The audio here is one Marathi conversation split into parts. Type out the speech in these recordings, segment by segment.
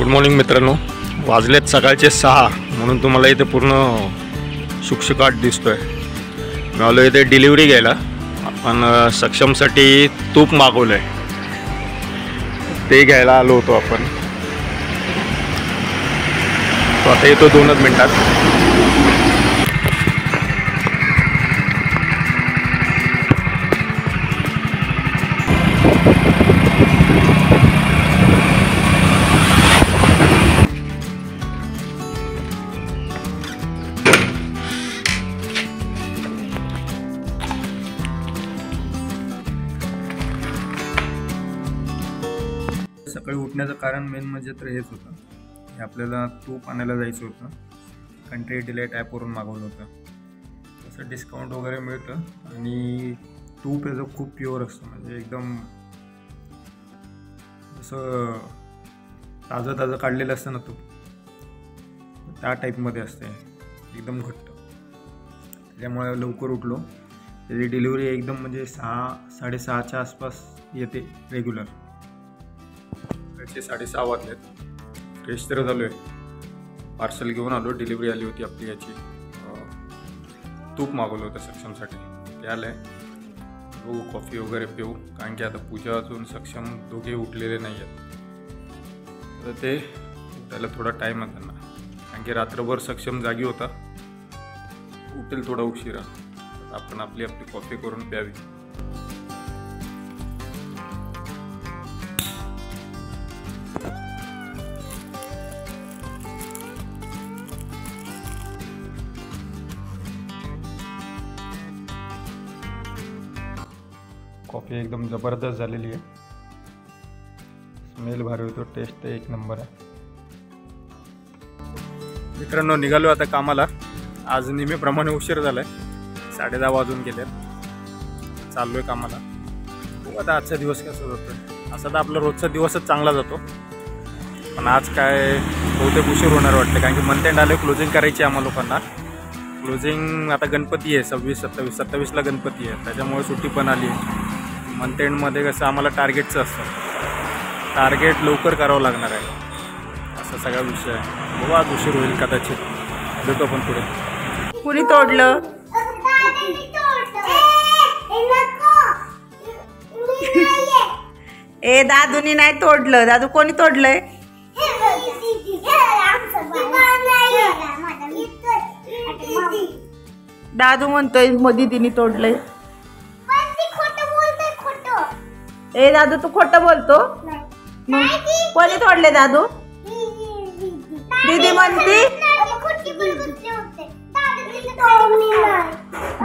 गुड मॉर्निंग मित्रांनो, वाजलेत सकाळचे 6 म्हणून तुम्हाला इथे पूर्ण शुकशुकाट दिसतोय। मी आलो इथे डिलिव्हरी घ्यायला, आपण सक्षमसाठी तूप मागवलंय, ते घ्यायला आलो होतो आपण। तो आता येतो 2 मिनिटात। सकाळी उठण्याचं कारण मेन म्हणजे तर हेच होतं की आपल्याला तूप आणायला जायचं होतं। कंट्री डिलाइट ॲपवरून मागवलं होतं, तसं डिस्काउंट वगैरे मिळतं आणि तूप याचं खूप प्युअर असतं, म्हणजे एकदम जसं ताजं काढलेलं असतं ना तूप, त्या टाईपमध्ये असते, एकदम घट्ट। त्याच्यामुळे लवकर उठलो। त्याची डिलिव्हरी एकदम म्हणजे 6-6:30च्या आसपास येते रेग्युलर। 6:30 वाजलेत। फ्रेश तर झालो आहे, पार्सल घेऊन आलो। डिलिव्हरी आली होती आपली याची, तूप मागवलं होतं सक्षमसाठी, ते आलं आहे। बघू कॉफी वगैरे पिऊ, कारण की आता पूजा अजून सक्षम दोघे उठलेले नाही आहेत, तर ते त्याला थोडा टाईम आहे त्यांना, कारण की रात्रभर सक्षम जागी होता, उठेल थोडा उशिरा। आपण आपली कॉफी करून प्यावी। कॉफी एकदम जबरदस्त झालेली आहे, स्मेल भारी होतो, टेस्ट एक नंबर आहे। मित्रांनो, निघालो आता कामाला। आज नेहमीप्रमाणे उशीर झालाय, 10:30 वाजून गेले। चाललोय कामाला। आता आजचा दिवस कसा जातोय, असा तर आपला रोजचा दिवसच चांगला जातो, पण आज काय बहुतेक उशीर होणार वाटतं, कारण की मंथ एंड आले, क्लोजिंग करायची आम्हाला लोकांना। क्लोजिंग आता गणपती आहे, 26-27ला गणपती आहे, त्याच्यामुळे सुट्टी पण आली आहे। मंथ एंडमध्ये कसं आम्हाला टार्गेटचं असतं, टार्गेट लवकर करावं लागणार आहे, असा सगळा विषय आहे। बघू आज उशीर होईल कदाचित, भेटू आपण पुढे। कुणी तोडलं? ए दादूनी नाही तोडलं। दादू कोणी तोडलंय? दादू म्हणतोय दीदीनी तोडलंय। ए दादू तू खोटं बोलतो। कोणी तोडले दादू? दीदी म्हणती,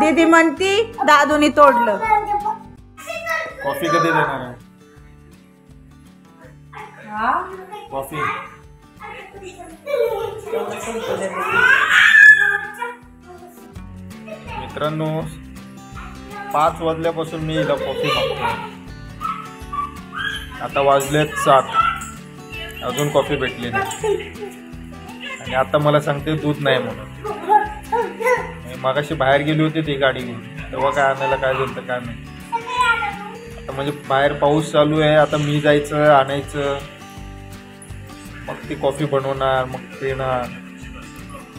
दीदी म्हणती दादूनी तोडलं। कॉफी कधी देणार आहे? कॉफी मित्रांनो, 5 वाजल्यापासून मी हिला कॉफी मागतो, आता वाजलेत 7, अजून कॉफी भेटली नाही, आणि आता मला सांगते दूध नाही म्हणून। मागाशी बाहेर गेली होती ती गाडी घेऊन, तेव्हा काय आणायला काय झालं काय नाही। आता म्हणजे बाहेर पाऊस चालू आहे, आता मी जायचं आणायचं, मग ती कॉफी बनवणार, मग पिणार,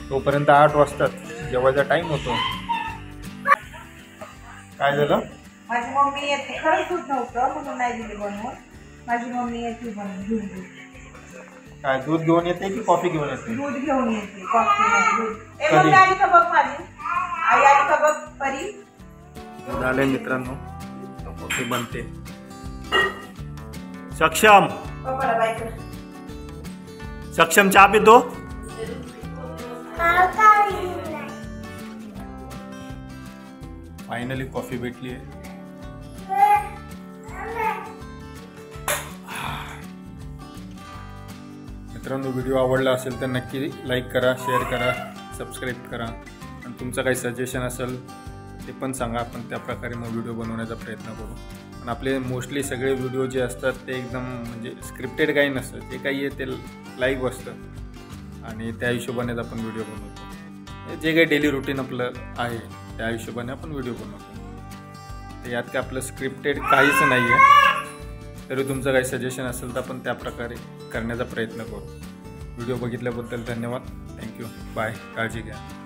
तोपर्यंत 8 वाजतात, जेवायचा टाईम होतो। काय झालं? माझी मम्मी येते, खरंच दूध नव्हतं म्हणून नाही दिली बनवून। माझी मम्मी येते बनवून दूध। काय दूध घेऊन येते की कॉफी घेऊन येते? दूध घेऊन येते, कॉफी नाही, दूध। ए मम्मी आली का बघ, माझी आई आली का बघ परी। झाले मित्रांनो, कॉफी बनते। सक्षम, सक्षम चहा पितो? फायनली कॉफी भेटली आहे। मित्रांनो, व्हिडिओ आवडला असेल तर नक्की लाईक करा, शेअर करा, सबस्क्राईब करा, आणि तुमचं काही सजेशन असेल ते पण सांगा, आपण त्याप्रकारे मग व्हिडिओ बनवण्याचा प्रयत्न करू। पण आपले मोस्टली सगळे व्हिडिओ जे असतात ते एकदम म्हणजे स्क्रिप्टेड काही नसतं, जे काही आहे ते लाईव्ह असतं, आणि त्या हिशोबानेच आपण व्हिडिओ बनवतो। जे काही डेली रुटीन आपलं आहे त्या हिशोबाने आपण व्हिडिओ बनवतो, तर यात काय आपलं स्क्रिप्टेड काहीच नाही आहे। तरी तुमचं काही सजेशन असेल तर आपण त्या प्रकारे करण्याचा प्रयत्न करू। व्हिडिओ बघितल्याबद्दल धन्यवाद. थँक्यू. बाय. काळजी घ्या.